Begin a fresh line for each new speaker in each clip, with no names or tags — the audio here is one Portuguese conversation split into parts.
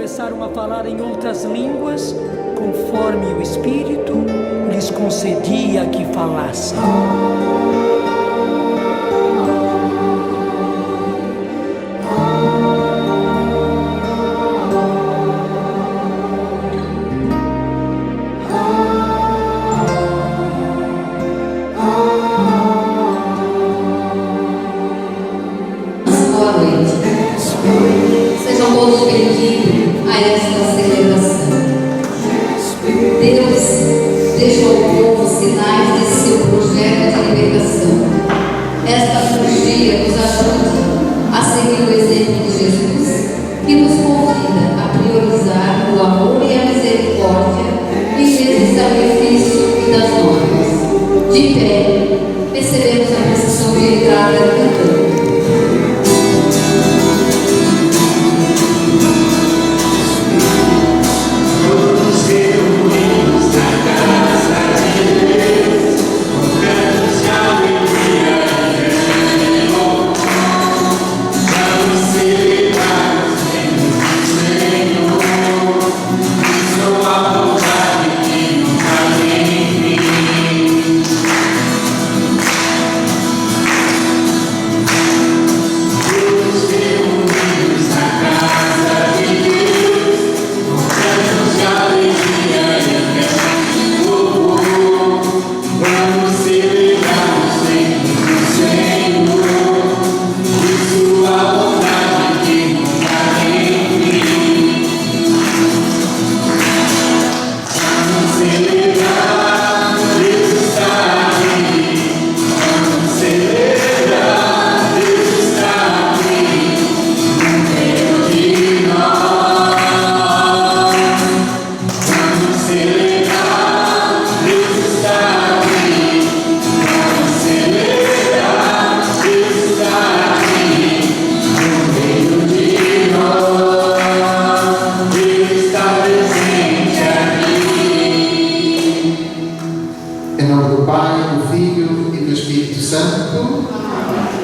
começaram a falar em outras línguas, conforme o Espírito lhes concedia que falassem.
Boa noite. Sejam todos bem-vindos a esta celebração. Deus deixou ao povo sinais de seu projeto de libertação. Esta liturgia nos ajuda a seguir o exemplo de Jesus, que nos convida a priorizar o amor e a misericórdia em vez do sacrifício e das normas. De pé, recebemos a procissão de entrada cantando.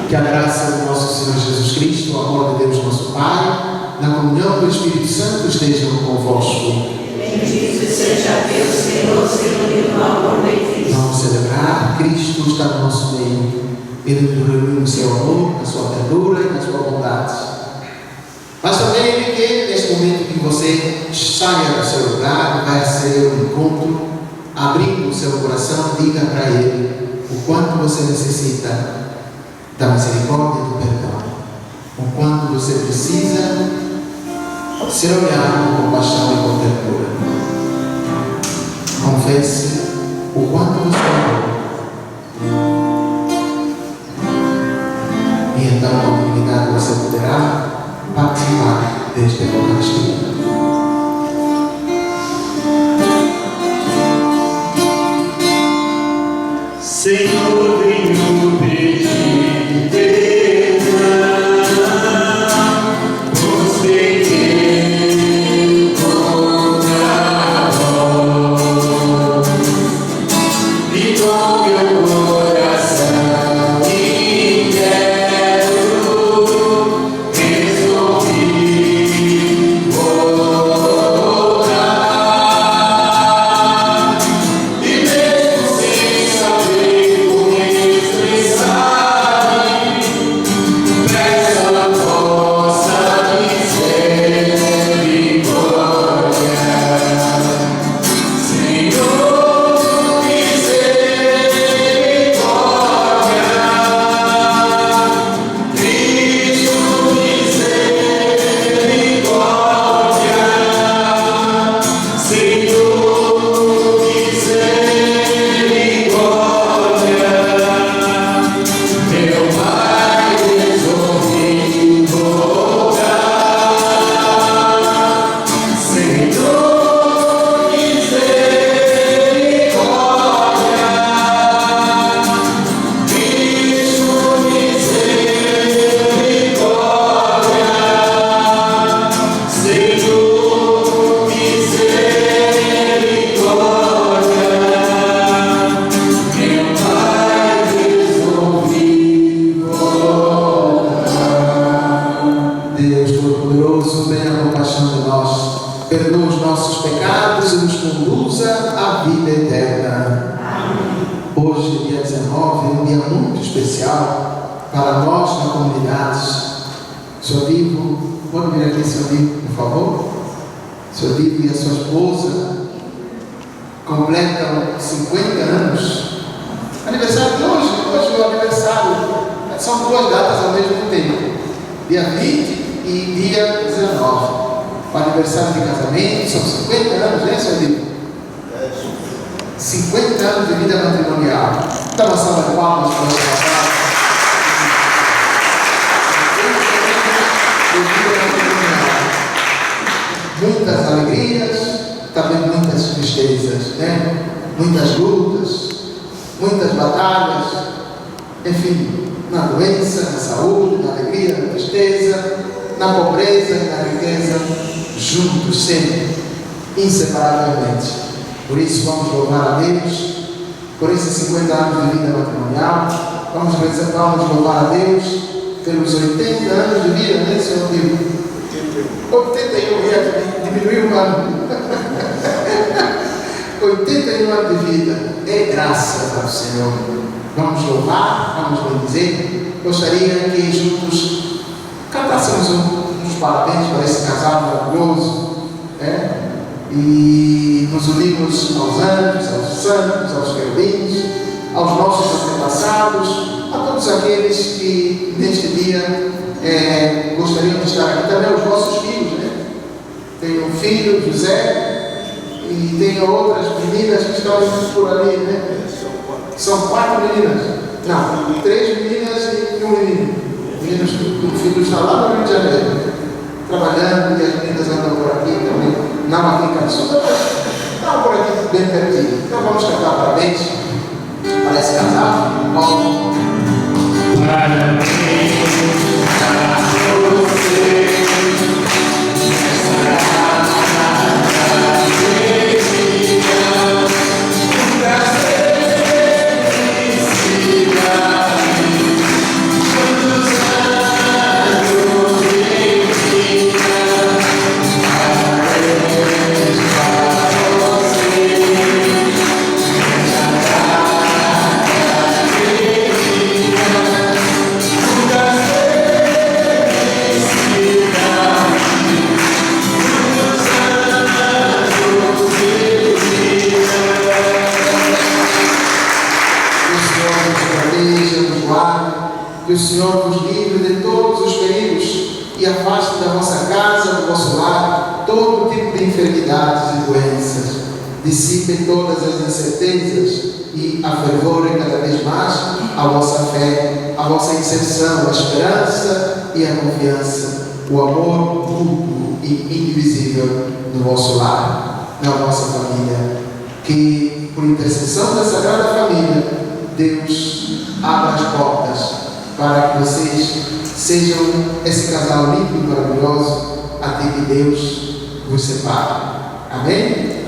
Que a graça do nosso Senhor Jesus Cristo, o amor de Deus nosso Pai, na comunhão do Espírito Santo estejam convosco.
Bendito seja Deus que nos reuniu no amor de Cristo.
Vamos celebrar. Cristo está no nosso meio. Ele nos reuniu no seu amor, na sua ternura e na sua bondade. Mas também que neste momento que você saia do seu lugar, vai ser um encontro, abrindo o seu coração, diga para Ele o quanto você necessita da misericórdia e do perdão, o quanto você precisa ser olhado com compaixão e com ternura. Confesse o quanto você amou. E então, com dignidade, você poderá participar desta Eucaristia.
Senhor, venho pedir perdão, você que contra vós, e com meu coração inquieto resolvi
Deus Todo-Poderoso, tenha compaixão de nós, perdoa os nossos pecados e nos conduza à vida eterna. Amém. Hoje, dia 19, é um dia muito especial para nós na comunidade. Senhor Vivo, pode vir aqui, Senhor Vivo, por favor? Senhor Vivo e a sua esposa completam 50 anos. Aniversário de hoje é o aniversário. São duas datas ao mesmo tempo. Dia 20 e dia 19. O aniversário de casamento, são 50 anos, né, Senhor Vivo? 50 anos de vida matrimonial. Então, uma salva de palmas para o nosso casal. Muitas alegrias, também muitas tristezas, né? Muitas lutas, muitas batalhas, enfim, na doença, na saúde, na alegria, na tristeza, na pobreza e na riqueza, juntos sempre, inseparavelmente. Por isso vamos louvar a Deus por esses 50 anos de vida matrimonial. Vamos louvar a Deus pelos 80 anos de vida, né, Senhor Deus? 81, diminuiu um ano. 81 anos de vida, é graças ao Senhor. Vamos louvar, vamos bendizer. Gostaria que juntos cantássemos uns parabéns para esse casal maravilhoso, né? E nos unimos aos anjos, aos santos, aos querubins, aos nossos antepassados, a todos aqueles que neste dia gostariam de estar aqui, também aos nossos filhos, né? Tenho um filho, José, e tenho outras meninas que estão por ali, né? São 4 meninas. Não, 3 meninas e um menino. Meninos, o filho está lá no Rio de Janeiro, trabalhando, e as meninas andam por aqui também. Não aqui em Campos, estão por aqui bem pertinho. Então vamos cantar parabéns para esse casal.
Parabéns a você.
Que o Senhor nos livre de todos os perigos e afaste da vossa casa, do vosso lar, todo tipo de enfermidades e doenças. Dissipe todas as incertezas e afervore cada vez mais a vossa fé, a vossa inserção, a esperança e a confiança, o amor mútuo e indivisível no vosso lar, na vossa família. Que, por intercessão da Sagrada Família, Deus abra as portas para que vocês sejam esse casal lindo e maravilhoso até que Deus vos separe. Amém?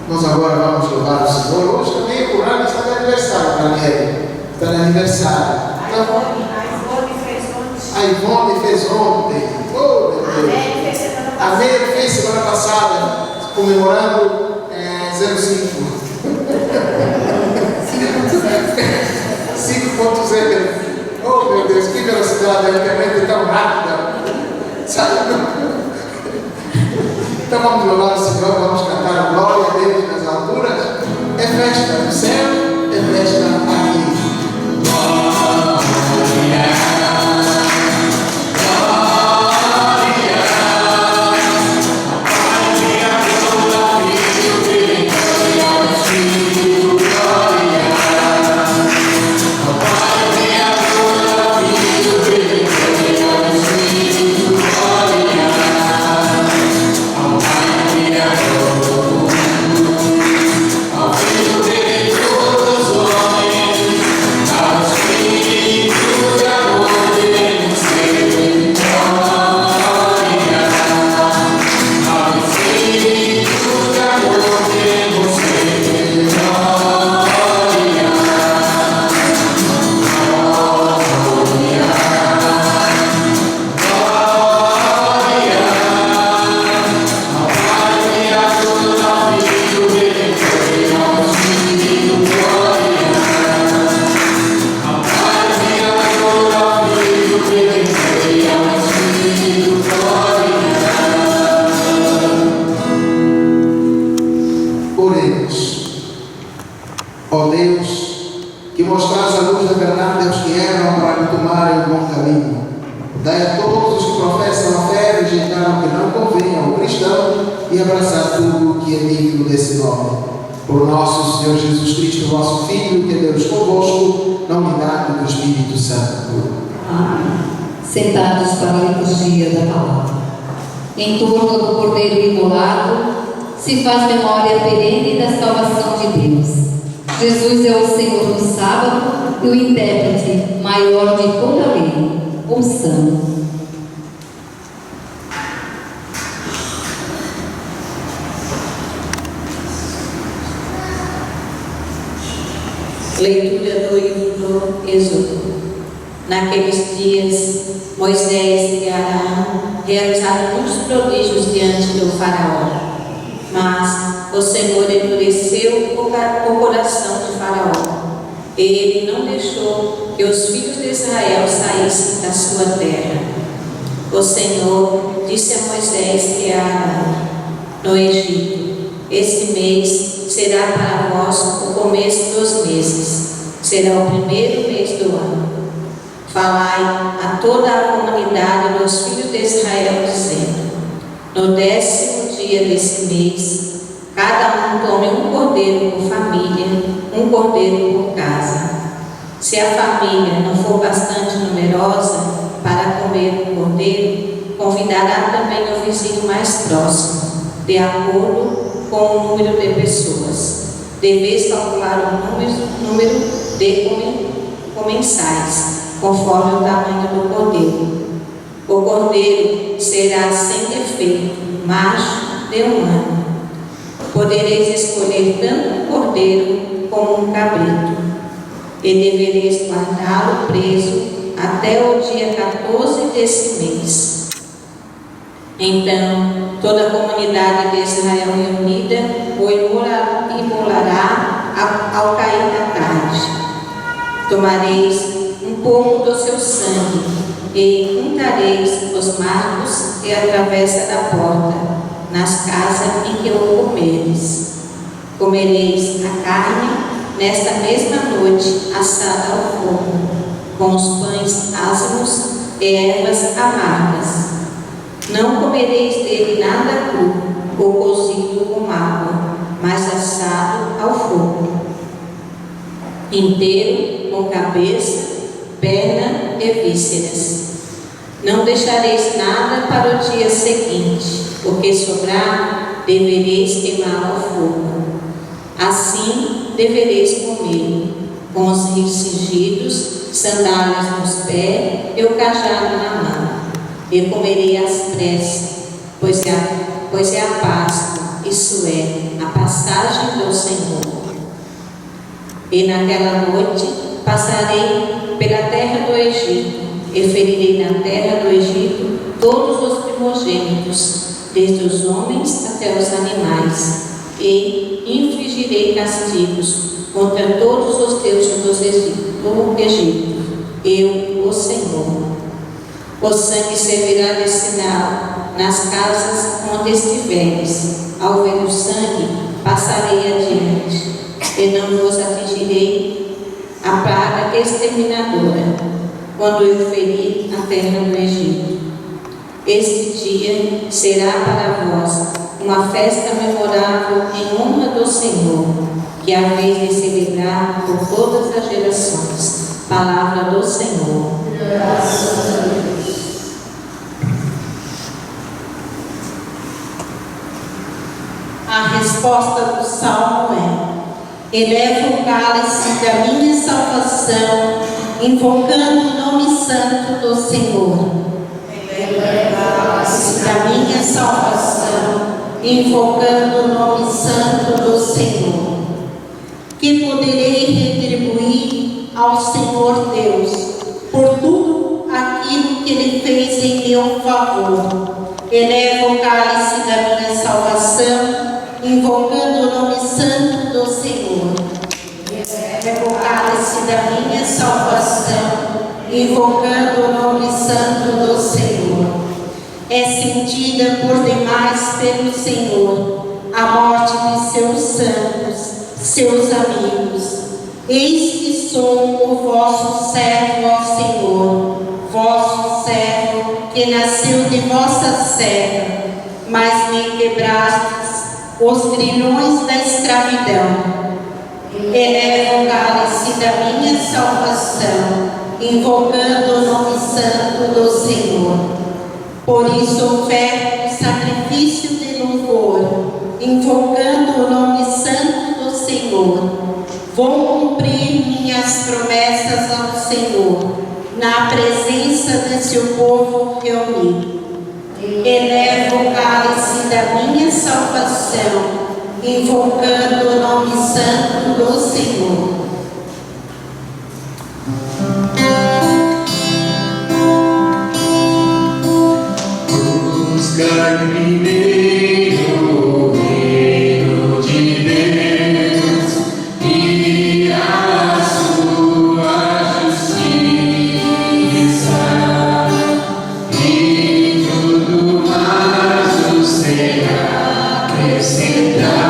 Nós agora vamos louvar o Senhor. Hoje também o Rami está de aniversário, Daniel. Está de aniversário. Então, a Ivone fez ontem. Oh, meu Deus. A Meire fez semana passada, comemorando 05. 5.0. Oh, meu Deus, que velocidade, a internet é tão rápida. Sabe? Então vamos louvar o Senhor, vamos cantar glória a Deus nas alturas. É festa no céu, é festa aqui.
Glória
desse nome. Por nosso Senhor Jesus Cristo, vosso Filho, que é Deus convosco, na unidade do Espírito Santo.
Amém. Sentados para a liturgia da palavra. Em torno do Cordeiro imolado, se faz memória perene da salvação de Deus. Jesus é o Senhor do sábado e o intérprete maior de toda a lei. Ouçamos.
Leitura do livro do Êxodo. Naqueles dias, Moisés e Arão realizaram muitos prodígios diante do faraó. Mas o Senhor endureceu o coração de Faraó. Ele não deixou que os filhos de Israel saíssem da sua terra. O Senhor disse a Moisés e a Arão no Egito: este mês será para vós o começo dos meses, será o primeiro mês do ano. Falai a toda a comunidade dos filhos de Israel, dizendo: no 10º dia desse mês, cada um tome um cordeiro por família, um cordeiro por casa. Se a família não for bastante numerosa para comer o cordeiro, convidará também o vizinho mais próximo, de acordo com o número de pessoas. Deveis calcular o número de comensais, conforme o tamanho do cordeiro. O cordeiro será sem defeito, macho de 1 ano. Podereis escolher tanto um cordeiro como um cabrito, e devereis guardá-lo preso até o dia 14 desse mês. Então, toda a comunidade de Israel reunida o imolará ao cair da tarde. Tomareis um pouco do seu sangue e untareis os marcos e a travessa da porta, nas casas em que o comereis. Comereis a carne nesta mesma noite, assada ao fogo, com os pães ázimos e ervas amargas. Não comereis dele nada cru ou cozido com água, mas assado ao fogo, inteiro, com cabeça, perna e vísceras. Não deixareis nada para o dia seguinte, o que sobrar devereis queimar ao fogo. Assim devereis comer, com os cingidos, sandálias nos pés e o cajado na mão. E comerei às pressas, pois é a Páscoa, isso é, a passagem do Senhor. E naquela noite passarei pela terra do Egito, e ferirei na terra do Egito todos os primogênitos, desde os homens até os animais, e infligirei castigos contra todos os deuses do Egito, eu, o Senhor. O sangue servirá de sinal nas casas onde estiveres. Ao ver o sangue, passarei adiante, e não vos atingirei a praga exterminadora, quando eu ferir a terra do Egito. Este dia será para vós uma festa memorável em honra do Senhor, que é a vez de celebrar por todas as gerações. Palavra do Senhor.
Graças a Deus.
A resposta do Salmo é: eleva o cálice da minha salvação, invocando o nome santo do Senhor. Eleva o cálice da minha salvação, invocando o nome santo do Senhor. Que poderei retribuir ao Senhor Deus por tudo aquilo que Ele fez em meu favor. Eleva o cálice da minha salvação, invocando o nome santo do Senhor. Eleva o cálice da minha salvação, invocando o nome santo do Senhor. É sentida por demais pelo Senhor a morte de seus santos, seus amigos. Eis que sou o vosso servo, ó Senhor, vosso servo que nasceu de vossa serva, mas me quebrastes os grilhões da escravidão. Eleva o cálice da minha salvação, invocando o nome santo do Senhor. Por isso oferto o sacrifício de louvor, invocando o nome santo do Senhor. Vou cumprir minhas promessas ao Senhor, na presença de seu povo reunido. Elevo o cálice da minha salvação, invocando o nome santo do Senhor.
Buscar primeiro o reino de Deus e a sua justiça, e tudo mais nos será acrescentado.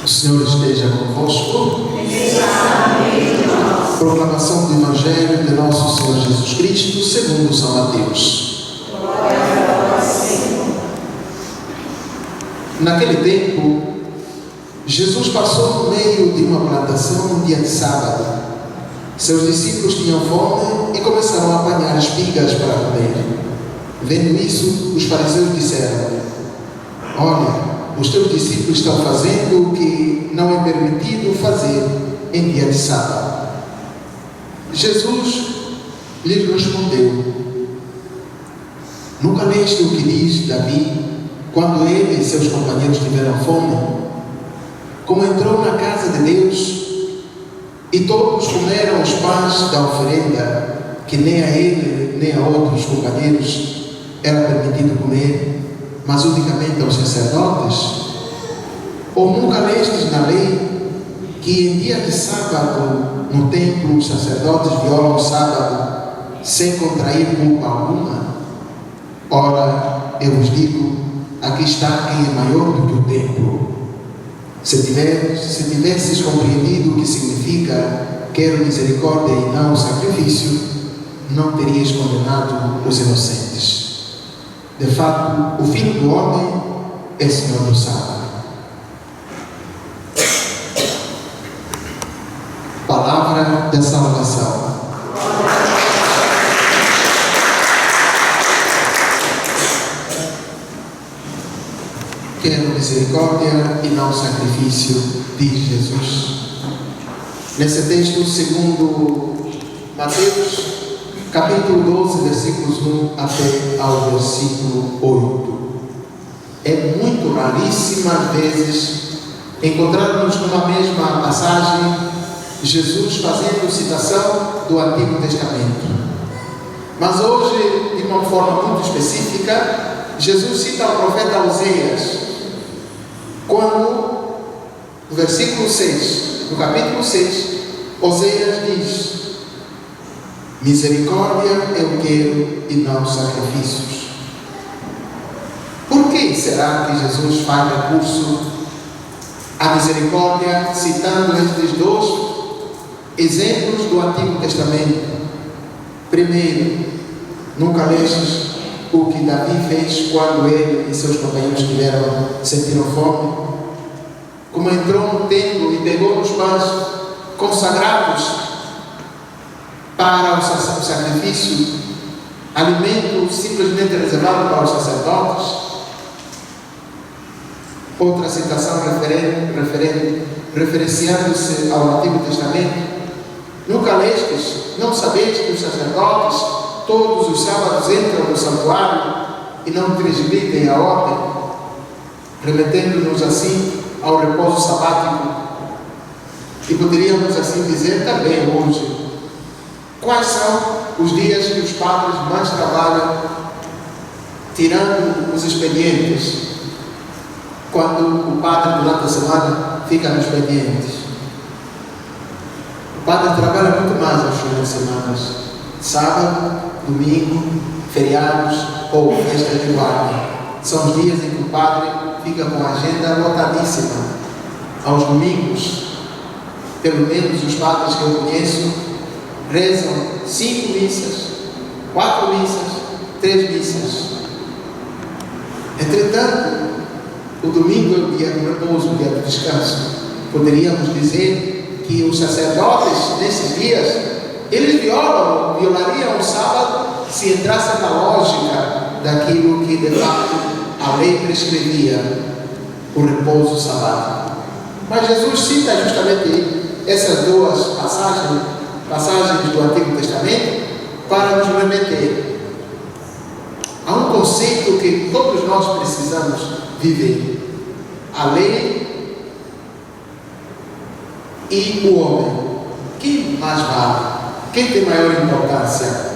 O Senhor esteja convosco. Proclamação do Evangelho de nosso Senhor Jesus Cristo, segundo São Mateus. Naquele tempo, Jesus passou no meio de uma plantação no dia de sábado. Seus discípulos tinham fome e começaram a apanhar espigas para comer. Vendo isso, os fariseus disseram: olha, os teus discípulos estão fazendo o que não é permitido fazer em dia de sábado. Jesus lhes respondeu: nunca leste o que diz Davi, quando ele e seus companheiros tiveram fome? Como entrou na casa de Deus e todos comeram os pães da oferenda, que nem a ele nem a outros companheiros era permitido comer, mas unicamente aos sacerdotes? Ou nunca lestes na lei que em dia de sábado no templo os sacerdotes violam o sábado sem contrair culpa alguma? Ora, eu vos digo, aqui está quem é maior do que o templo. Se tivesses compreendido o que significa quero misericórdia e não sacrifício, não terias condenado os inocentes. De fato, o Filho do Homem é Senhor do sábado. Palavra da salvação. Quero misericórdia e não sacrifício, diz Jesus. Nesse texto, segundo Mateus, capítulo 12, versículos 1 até ao versículo 8. É muito raríssimas vezes encontrarmos numa mesma passagem Jesus fazendo citação do Antigo Testamento. Mas hoje, de uma forma muito específica, Jesus cita o profeta Oséias, quando, no versículo 6, no capítulo 6, Oséias diz: misericórdia eu quero e não sacrifícios. Por que será que Jesus faz recurso à misericórdia, citando estes dois exemplos do Antigo Testamento? Primeiro, nunca lestes o que Davi fez quando ele e seus companheiros sentiram fome? Como entrou no templo e pegou nos pães consagrados para o sacrifício, alimento simplesmente reservado para os sacerdotes? Outra citação referenciando-se ao Antigo Testamento: nunca lestes, não sabeis que os sacerdotes todos os sábados entram no santuário e não transmitem a ordem, remetendo-nos assim ao repouso sabático? E poderíamos assim dizer também hoje: quais são os dias que os padres mais trabalham, tirando os expedientes, quando o padre durante a semana fica nos expedientes? O padre trabalha muito mais aos fins de semana, sábado, domingo, feriados ou festas de guarda. São os dias em que o padre fica com a agenda lotadíssima. Aos domingos, pelo menos os padres que eu conheço, rezam 5 missas, 4 missas, 3 missas. Entretanto, o domingo é o dia do repouso, o dia do descanso. Poderíamos dizer que os sacerdotes, nesses dias, eles violariam o sábado se entrassem na lógica daquilo que de fato a lei prescrevia, o repouso sabático. Mas Jesus cita justamente essas duas passagens do Antigo Testamento para nos remeter a um conceito que todos nós precisamos viver: a lei e o homem. Quem mais vale? Quem tem maior importância?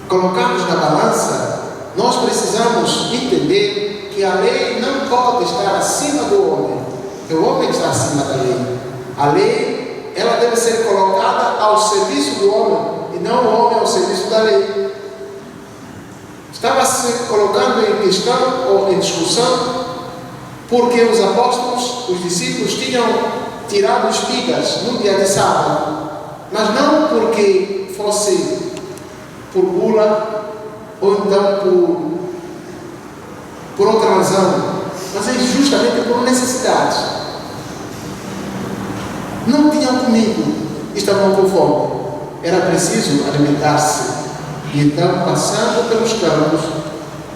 Colocarmos na balança, nós precisamos entender que a lei não pode estar acima do homem. É o homem que está acima da lei. A lei, ela deve ser colocada ao serviço do homem e não o homem ao serviço da lei. Estava se colocando em questão ou em discussão porque os apóstolos, os discípulos, tinham tirado espigas no dia de sábado, mas não porque fosse por gula ou então por outra razão, mas é justamente por necessidade. Não tinham comido, estavam com fome, era preciso alimentar-se. E então, passando pelos campos,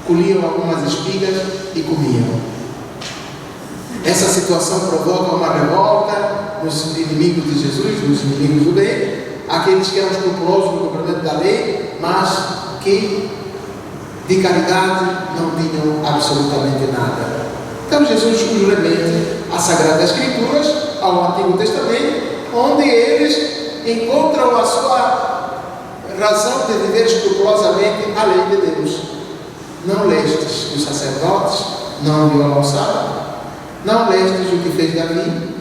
colhiam algumas espigas e comiam. Essa situação provoca uma revolta nos inimigos de Jesus, nos inimigos do bem, aqueles que eram escrupulosos no cumprimento da lei, mas que de caridade não tinham absolutamente nada. Então Jesus nos remete às Sagradas Escrituras, ao Antigo Testamento, onde eles encontram a sua razão de viver escrupulosamente a lei de Deus. Não lestes os sacerdotes não violam o sábado? Não lestes o que fez Davi?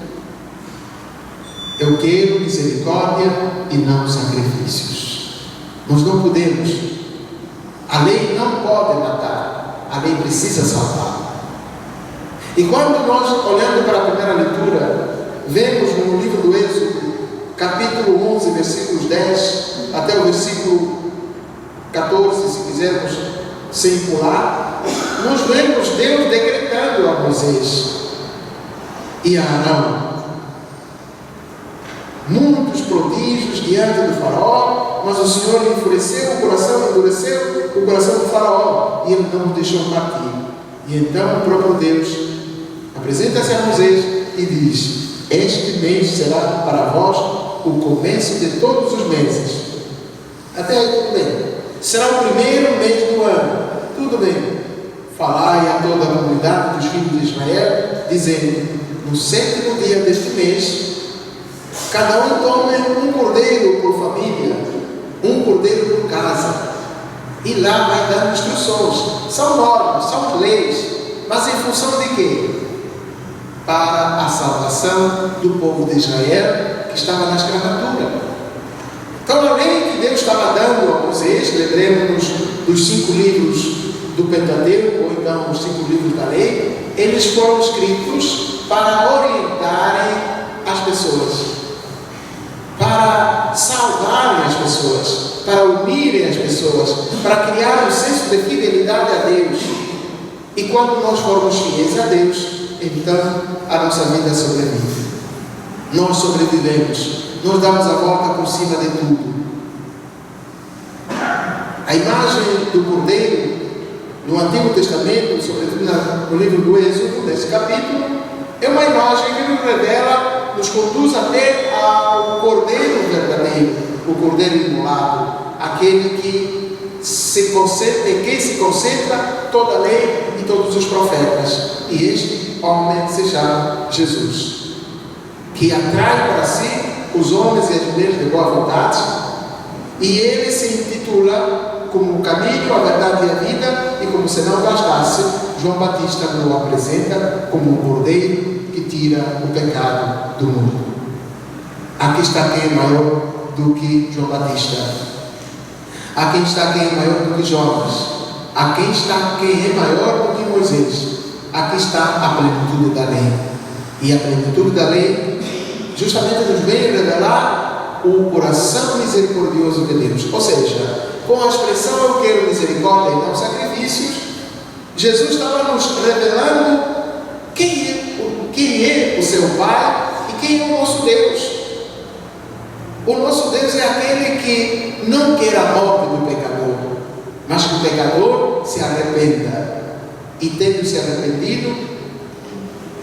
Eu quero misericórdia e não sacrifícios. Nós não podemos. A lei não pode matar. A lei precisa salvar. E quando nós, olhando para a primeira leitura, vemos no livro do Êxodo, capítulo 11, versículos 10 até o versículo 14, se quisermos sem pular, nós vemos Deus decretando a Moisés e a Arão muitos prodígios diante do faraó, mas o Senhor endureceu o coração do faraó e ele não o deixou partir. E então o próprio Deus apresenta-se a Moisés e diz: este mês será para vós o começo de todos os meses. Até aí tudo bem. Será o primeiro mês do ano. Tudo bem. Falai a toda a comunidade dos filhos de Israel, dizendo: no 7º dia deste mês, cada um tome um cordeiro por família, um cordeiro por casa, e lá vai dando instruções. São normas, são leis, mas em função de quê? Para a salvação do povo de Israel que estava na escravatura. Então a lei que Deus estava dando a Moisés, lembremos-nos dos 5 livros do Pentateuco, ou então os 5 livros da lei, eles foram escritos para orientarem as pessoas, para salvarem as pessoas, para unirem as pessoas, para criar um senso de fidelidade a Deus. E quando nós formos fiéis a Deus, então a nossa vida sobrevive. Nós sobrevivemos. Nós damos a volta por cima de tudo. A imagem do cordeiro no Antigo Testamento, sobretudo no livro do Êxodo, nesse capítulo, é uma imagem que nos revela, nos conduz até ao cordeiro verdadeiro, o cordeiro imolado, aquele que se concentra, em quem se concentra toda a lei e todos os profetas. E este homem se chama Jesus, que atrai para si os homens e as mulheres de boa vontade, e ele se intitula como o caminho, a verdade e a vida, e como se não bastasse, João Batista nos apresenta como o cordeiro que tira o pecado do mundo. Aqui está quem é maior do que João Batista. Aqui está quem é maior do que Jonas. Aqui está quem é maior do que Moisés. Aqui está a plenitude da lei. E a plenitude da lei justamente nos vem revelar o coração misericordioso de Deus. Ou seja, com a expressão eu quero misericórdia e não sacrifícios, Jesus estava nos revelando quem é o seu Pai e quem é o nosso Deus. O nosso Deus é aquele que não quer a morte do pecador, mas que o pecador se arrependa e, tendo se arrependido,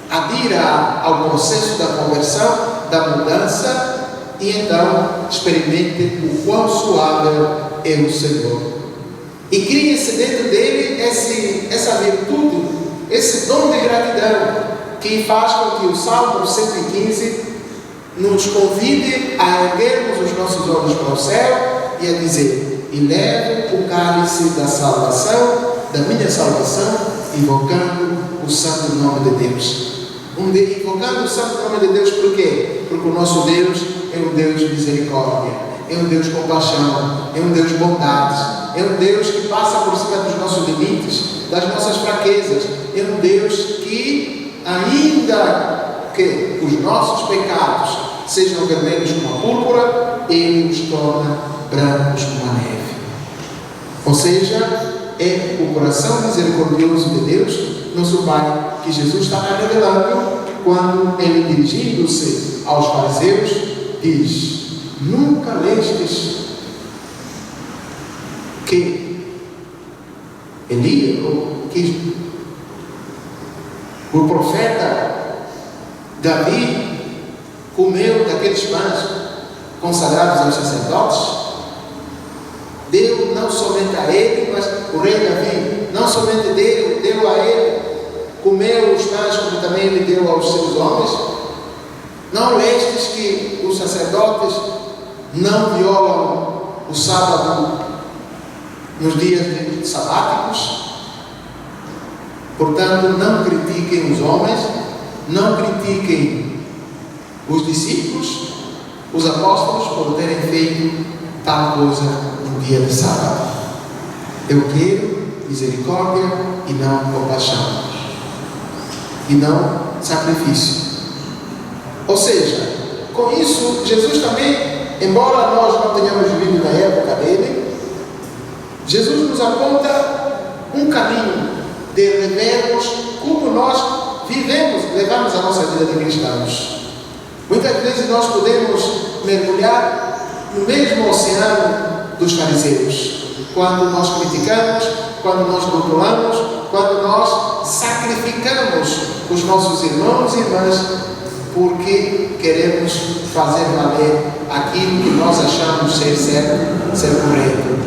adira ao processo da conversão, da mudança, e então experimente o quão suave é o Senhor. E cria-se dentro dele essa virtude, esse dom de gratidão, que faz com que o Salmo 115 nos convide a erguermos os nossos olhos para o céu e a dizer: e levo o cálice da salvação, da minha salvação, invocando o santo nome de Deus. Invocando o santo nome de Deus por quê? Porque o nosso Deus é um Deus de misericórdia, é um Deus de compaixão, é um Deus de bondade, é um Deus que passa por cima dos nossos limites, das nossas fraquezas, é um Deus que, ainda que os nossos pecados sejam vermelhos como a púrpura, Ele os torna brancos como a neve. Ou seja, é o coração misericordioso de Deus, nosso Pai, que Jesus está revelando quando Ele, dirigindo-se aos fariseus, diz: nunca lestes que Elias, que o profeta Davi comeu daqueles pães consagrados aos sacerdotes? Deu não somente a ele, mas o rei Davi não somente deu a ele, comeu os pães como também ele deu aos seus homens. Não lestes que os sacerdotes não violam o sábado nos dias sabáticos? Portanto, não critiquem os homens, não critiquem os discípulos, os apóstolos, por terem feito tal coisa no dia de sábado. Eu quero misericórdia e não compaixão, e não sacrifício. Ou seja, com isso, Jesus também, embora nós não tenhamos vivido na época dele, Jesus nos aponta um caminho de revermos como nós levamos a nossa vida de cristãos. Muitas vezes nós podemos mergulhar no mesmo oceano dos fariseus, quando nós criticamos, quando nós rotulamos, quando nós sacrificamos os nossos irmãos e irmãs porque queremos fazer valer aquilo que nós achamos ser certo, ser correto.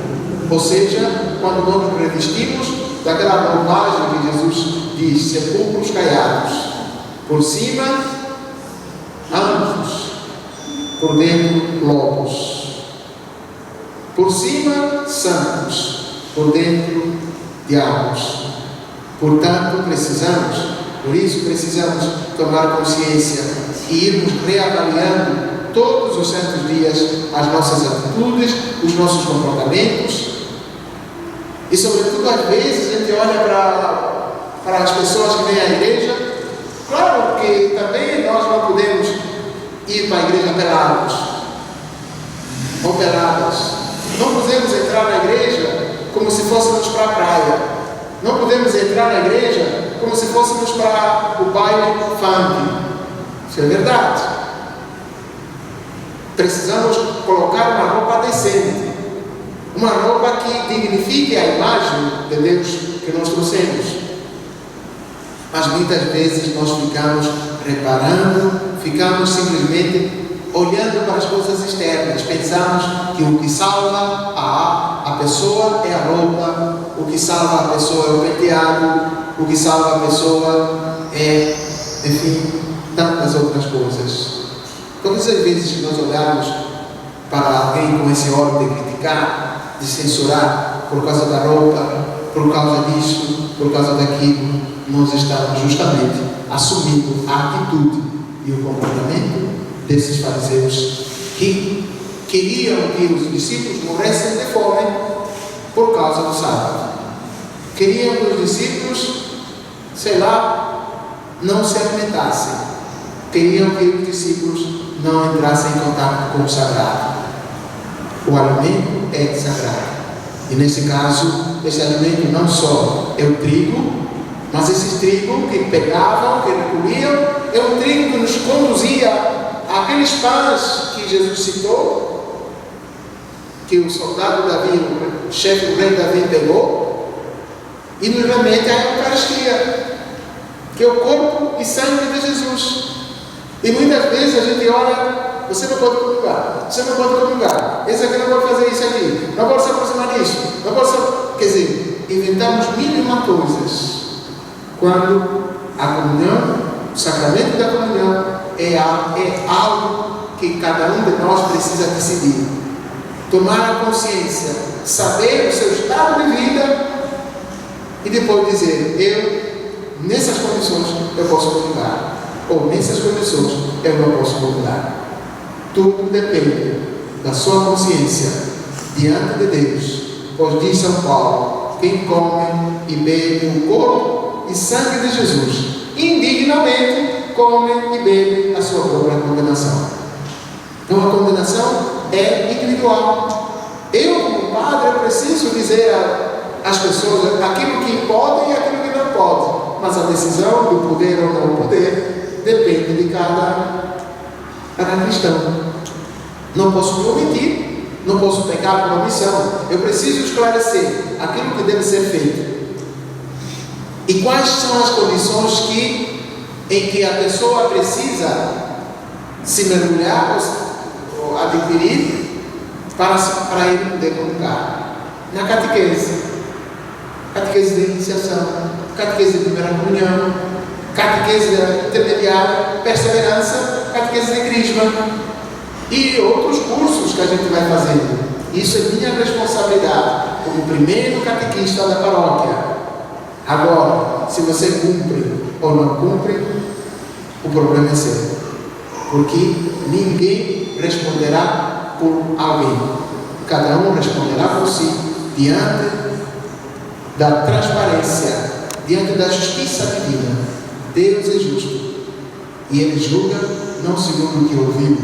Ou seja, quando nós nos revestimos daquela roupagem que Jesus diz: sepulcros caiados, por cima anjos, por dentro lobos, por cima santos, por dentro diabos. Portanto, por isso precisamos tomar consciência e irmos reavaliando todos os santos dias as nossas atitudes, os nossos comportamentos. E sobretudo, às vezes, a gente olha para as pessoas que vêm à igreja. Claro que também nós não podemos ir para a igreja pelados ou peladas. Não podemos entrar na igreja como se fôssemos para a praia. Não podemos entrar na igreja como se fôssemos para o baile funk. Isso é verdade. Precisamos colocar uma roupa decente, uma roupa que dignifique a imagem de Deus que nós trouxemos. Mas muitas vezes nós ficamos reparando, ficamos simplesmente olhando para as coisas externas. Pensamos que o que salva a pessoa é a roupa, o que salva a pessoa é o penteado, o que salva a pessoa é, enfim, tantas outras coisas. Todas as vezes que nós olhamos para alguém com esse ordem de criticar, de censurar por causa da roupa, por causa disso, por causa daquilo, nós estamos justamente assumindo a atitude e o comportamento desses fariseus que queriam que os discípulos morressem de fome por causa do sábado. Queriam que os discípulos, não se alimentassem. queriam que os discípulos não entrassem em contato com o sagrado. O alimento é sagrado. E nesse caso, esse alimento não só é o trigo, mas esse trigo que pegavam, que recolhiam, é um trigo que nos conduzia àqueles pães que Jesus citou, que o soldado Davi, o chefe do rei Davi pegou, e nos remete à Eucaristia, que é o corpo e sangue de Jesus. E muitas vezes a gente olha, você não pode comungar, você não pode comungar, esse aqui não pode fazer isso aqui, não pode se aproximar disso, não pode se... Quer dizer, inventamos mil e uma coisas, quando a comunhão, o sacramento da comunhão é algo que cada um de nós precisa decidir. Tomar a consciência, saber o seu estado de vida e depois dizer, nessas condições eu posso comungar, ou nessas condições eu não posso comungar. Tudo depende da sua consciência diante de Deus, pois diz São Paulo: quem come e bebe o corpo e sangue de Jesus, indignamente come e bebe a sua própria condenação. Então a condenação é individual. Eu, como padre, preciso dizer às pessoas aquilo que podem e aquilo que não podem, mas a decisão do poder ou não poder depende de cada cristão. Não posso me omitir, não posso pecar por omissão. Eu preciso esclarecer aquilo que deve ser feito. E quais são as condições em que a pessoa precisa se mergulhar ou adquirir para ele poder comungar? Na catequese de iniciação, catequese de primeira comunhão, catequese intermediária, perseverança, catequese de crisma e outros cursos que a gente vai fazendo. Isso é minha responsabilidade como primeiro catequista da paróquia. Agora, se você cumpre ou não cumpre, o problema é seu, porque ninguém responderá por alguém, cada um responderá por si, diante da transparência, diante da justiça divina. Deus é justo e Ele julga não segundo o que ouviu,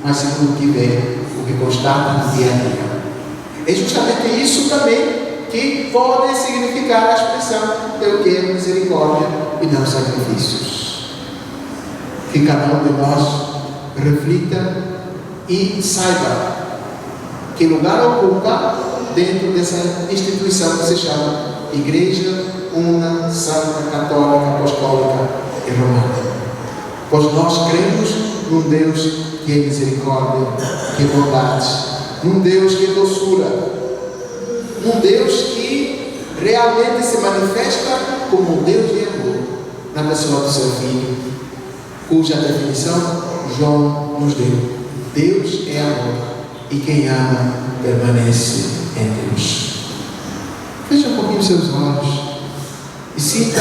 mas segundo o que vê, o que constata no dia a dia. É justamente isso também que pode significar a expressão eu quero misericórdia e não sacrifícios. Que cada um de nós reflita e saiba que lugar ocupa dentro dessa instituição que se chama Igreja Una, Santa, Católica, Apostólica e Romana. Pois nós cremos num Deus que é misericórdia, que é bondade, num Deus que é doçura, num Deus que realmente se manifesta como Deus de amor, na pessoa do seu Filho, cuja definição João nos deu. Deus é amor e quem ama permanece em Deus. Feche um pouquinho seus olhos e sinta,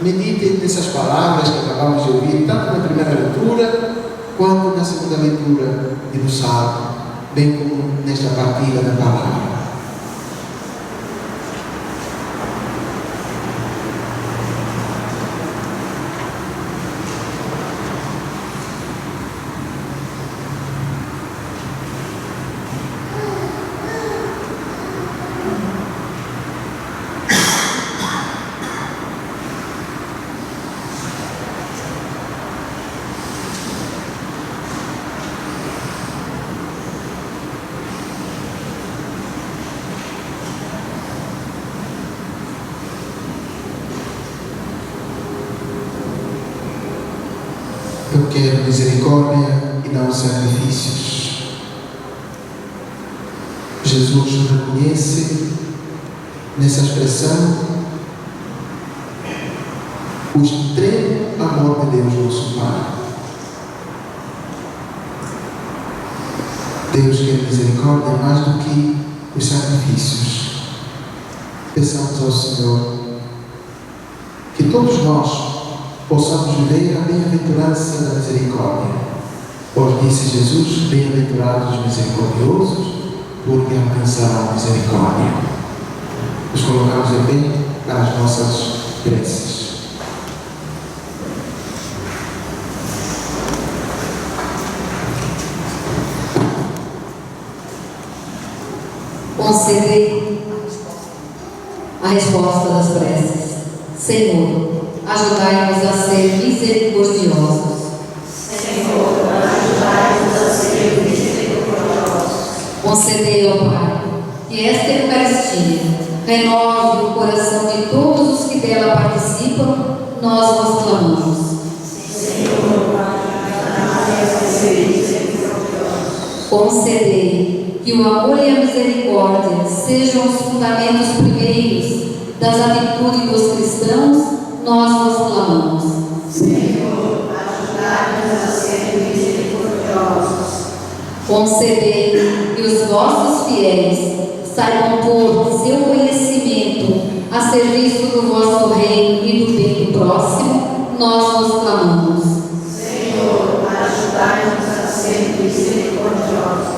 medite nessas palavras que acabamos de ouvir, tanto na primeira leitura quanto na segunda leitura e no Salmo, bem como nesta partilha da palavra. Eu quero misericórdia e não sacrifícios. Jesus reconhece nessa expressão o extremo amor de Deus, nosso Pai. Deus quer misericórdia mais do que os sacrifícios. Peçamos ao Senhor que todos nós possamos viver a bem-aventurança da misericórdia. Pois disse Jesus: bem-aventurados os misericordiosos, porque alcançarão misericórdia. Nos colocamos em pé para as nossas preces.
concedei a resposta das preces. Senhor, ajudai-nos a ser misericordiosos.
Senhor, ajudai-nos a ser misericordiosos.
Concedei, ó Pai, que esta Eucaristia renove o coração de todos os que dela participam, nós vos clamamos.
Senhor, ajudai-nos a ser misericordiosos.
Concedei que o amor e a misericórdia sejam os fundamentos primeiros das atitudes dos cristãos, nós vos clamamos.
Senhor, ajudai-nos a ser misericordiosos.
Concedei que os vossos fiéis saibam pôr seu conhecimento a serviço do vosso reino e do bem do próximo, nós vos clamamos.
Senhor, ajudai-nos a ser misericordiosos.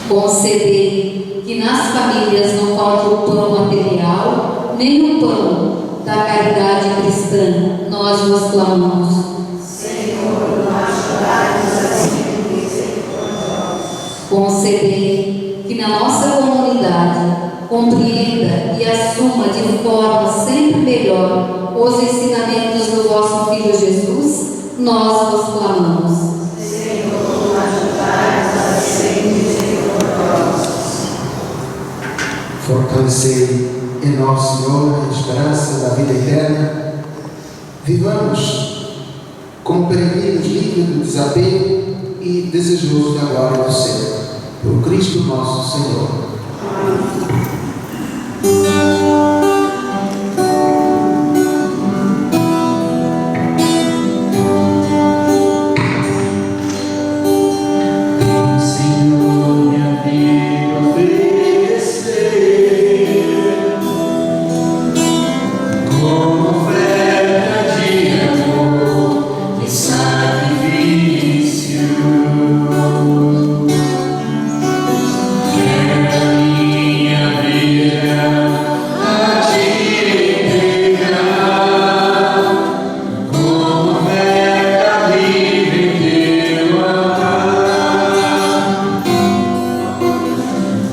Concedei que nas famílias não falte o pão material, nem o pão da caridade cristã, nós vos clamamos.
Senhor, ajudai-nos a ser misericordiosos.
Concedei que na nossa comunidade compreenda e assuma de forma sempre melhor os ensinamentos do vosso Filho Jesus, nós vos clamamos.
Senhor, ajudai-nos a ser misericordiosos.
Fortalecei em nosso Senhor a esperança da vida eterna. Vivamos como peregrinos livres do desapego e desejosos da glória do céu. Por Cristo nosso Senhor.
Senhor, minha vida oferecer como oferta de amor e sacrifício. Quero minha vida a ti entregar como oferta viva em teu altar.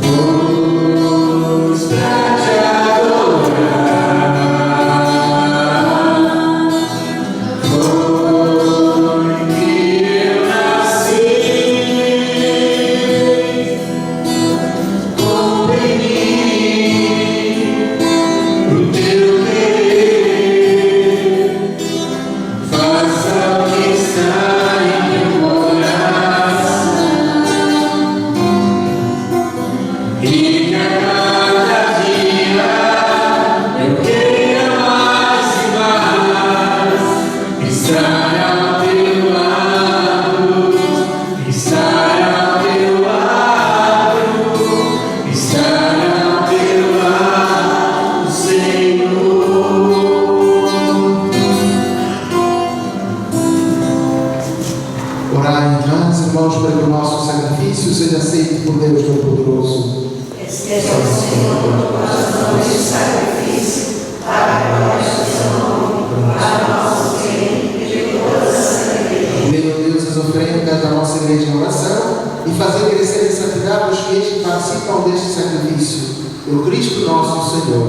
Pois pra te adorar foi que eu nasci. Compreendi o teu querer, faça o que está em teu coração, e que a cada dia eu queira mais e mais estar ao teu lado, estar ao teu lado, estar ao teu lado, Senhor.
Orai, irmãos, para que o nosso sacrifício seja aceito por Deus Todo-Poderoso.
Esteja o Senhor no coração este sacrifício, para a glória do seu nome, para o nosso bem e de toda a santa igreja.
Lendo Deus as oferendas da nossa igreja em oração e fazer crescer em santidade os fiéis que participam deste sacrifício. Por Cristo nosso Senhor.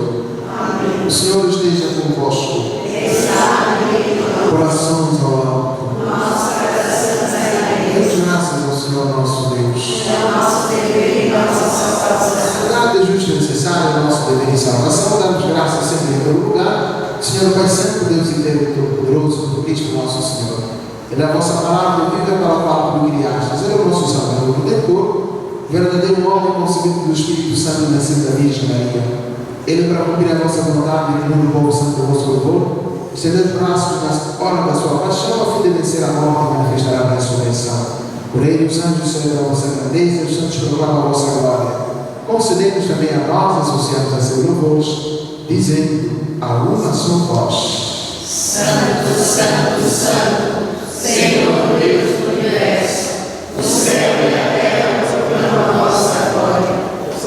Amém.
O Senhor esteja convosco.
Está em
Corações ao alto.
nossa santa igreja.
Demos graças ao Senhor nosso Deus.
É o nosso dever e nossa salvação.
Nada é justo e necessário, nosso dever e salvação. Damos graças sempre em todo lugar. Senhor Pai Santo, Deus inteiro e todo-poderoso, por Cristo nosso Senhor. Ele é a vossa palavra, viva pela qual tu criastes. Ele é o nosso Salvador, o Redentor, verdadeiro homem concebido do Espírito Santo e nascido da Virgem Maria. Ele, para cumprir a vossa vontade e no povo santo do vosso louvor, estendendo braços na hora da sua paixão, a fim de vencer a morte e manifestará a ressurreição. Por ele, os anjos celebram a vossa grandeza e os santos proclamam a vossa glória. Concedemos também a nós, associados a seus louvores, dizendo a uma só voz:
Santo, Santo, Santo, Senhor Deus do universo, o céu e a terra proclamam a vossa glória.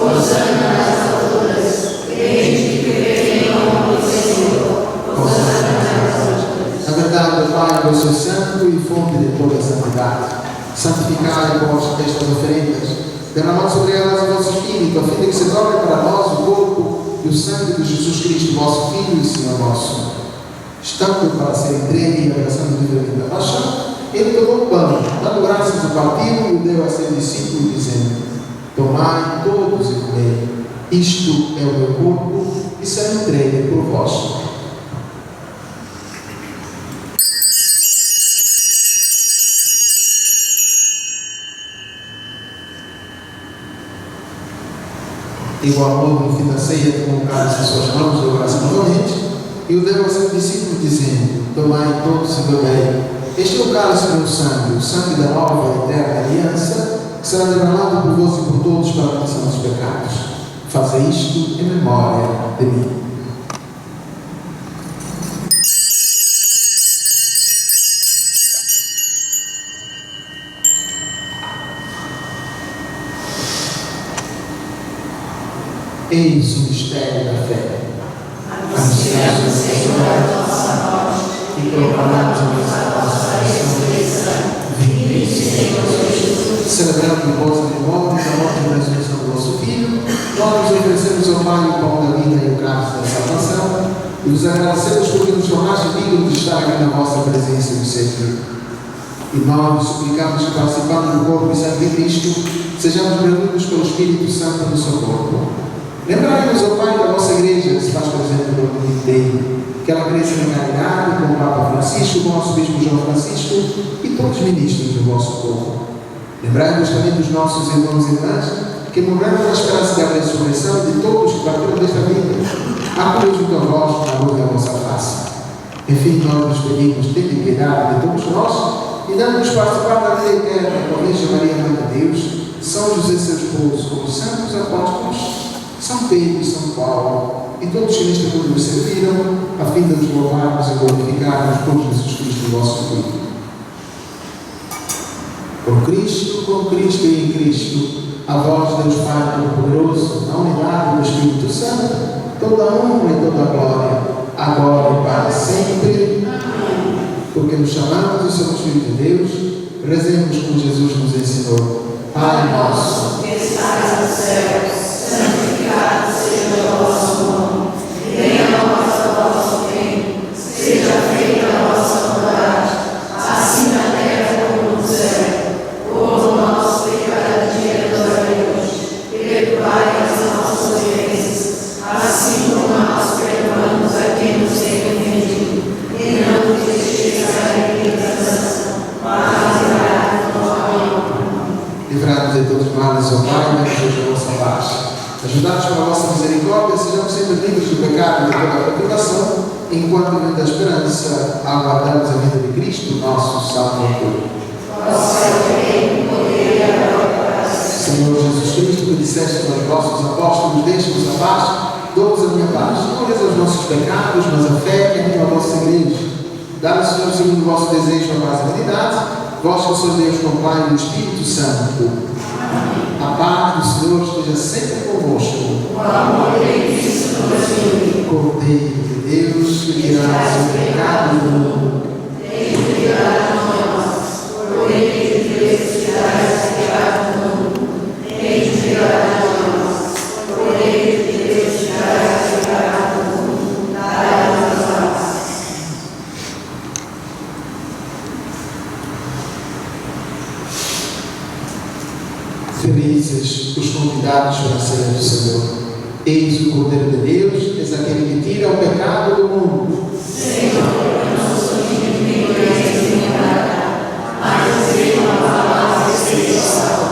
Hosana nas alturas, bendito que vem em nome do Senhor. Hosana nas alturas.
Na verdade, Pai, vós sois santo e fonte de toda a santidade. Santificai vós estas oferendas, derramando sobre elas o vosso Espírito, a fim de que se torne para nós o corpo e o sangue de Jesus Cristo, vosso Filho e Senhor nosso. Estando para ser entregue e abraçando livremente a paixão, ele tomou o pão, dando graças ao partido, e o deu a seu discípulo, dizendo: tomai todos e comei, isto é o meu corpo, que será entregue por vós. Igual modo, no fim da ceia, tomou o cálice em suas mãos, deu graças novamente, e o deu a seu discípulo, dizendo: tomai todos e bebei, este é o cálice do meu sangue, o sangue da nova e eterna aliança, que será derramado por vós e por todos para a remissão dos pecados. Fazei isto em memória de mim. Eis o mistério da fé. Anunciamos o Senhor a nossa morte e proclamamos a nossa ressurreição. Vinde, Senhor Jesus. Celebrando o vosso memória da morte e ressurreição do vosso Filho, nós nos oferecemos ao Pai o pão da vida e o cálice da salvação, e os agradecemos porque nos tornaste dignos de estar aqui na vossa presença e nos servir. E nós suplicamos que, participando do corpo e sangue de Cristo, sejamos reunidos pelo Espírito Santo no seu corpo. Lembrai-nos, ó Pai, da vossa igreja, que se faz presente pelo mundo inteiro, que ela cresça na caridade com o Papa Francisco, com o nosso Bispo João Francisco e todos os ministros do vosso povo. Lembrai-nos também dos nossos irmãos e irmãs que morreram na esperança da ressurreição e de todos que partiram desta vida. Acolhei junto a vós na luz da vossa face. Enfim, nós nos pedimos, tende piedade de todos nós e dando-nos participar da vida eterna com a Virgem Maria, Mãe de Deus, São José, seu esposo, com os santos apóstolos, São Pedro e São Paulo, e todos que neste mundo nos serviram, a fim de nos louvarmos e glorificarmos por Jesus Cristo, vosso Filho. Com Cristo e em Cristo, a vós, Deus Pai Todo-Poderoso, na unidade do Espírito Santo, toda a honra e toda a glória, agora e para sempre. Amém. Porque nos chamamos e somos filhos de Deus, rezemos como Jesus nos ensinou. Pai nosso, que estás nos céus, santificado seja o vosso nome, venha a nós o vosso reino, seja feita a vossa vontade, assim na terra como no céu. O nosso de cada dia nos dai hoje, perdoai as nossas ofensas, assim como nós perdoamos a quem nos tem ofendido, e não nos deixeis cair em tentação, mas livrai-nos do mal. Livrai-nos de todos os males, ó Pai, e seja a vossa paz. Ajudados pela vossa misericórdia, sejamos sempre livres do pecado e de toda a perturbação, enquanto, em da esperança, aguardamos a vinda de Cristo, nosso Salvador. Senhor Jesus Cristo, que disseste aos vossos apóstolos: deixe-nos a paz, dou-vos a minha paz. Não olheis os nossos pecados, mas a fé que anima a vossa igreja. Dá-nos, Senhor, segundo o vosso desejo, a paz e a unidade, vós que sois Deus com o Pai e o Espírito Santo. A paz do Senhor esteja sempre convosco. O amor de Cristo nos Cordeiro de Deus, que tirais o pecado do mundo, tem piedade de nós. Cordeiro de Deus, que tirais o pecado do mundo, tem piedade de nós. Cordeiro de Deus, que tirais o pecado do mundo, dai-nos a paz. Felizes os convidados para a ceia do Senhor. Eis o Cordeiro de Deus, eis aquele que tira o pecado do mundo. Senhor, não sou digno de entrar, mas dize uma palavra e seja salvo.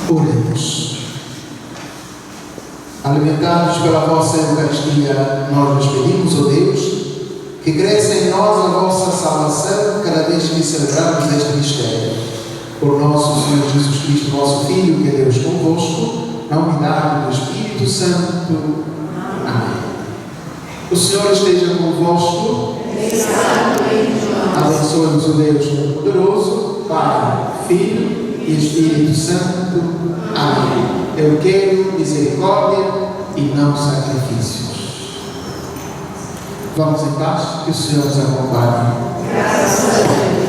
Oremos. Alimentados pela vossa Eucaristia, nós vos pedimos, ó Deus, que cresça em nós a vossa salvação cada vez que celebramos este mistério. Por nosso Senhor Jesus Cristo, vosso Filho, que é Deus convosco, na unidade do Espírito Santo. Amém. O Senhor esteja convosco. Abençoe-nos o Deus Todo-Poderoso, Pai, Filho e Espírito Santo. Amém. Eu quero misericórdia e não sacrifícios. Vamos em paz, que o Senhor nos acompanhe.
Graças a Deus.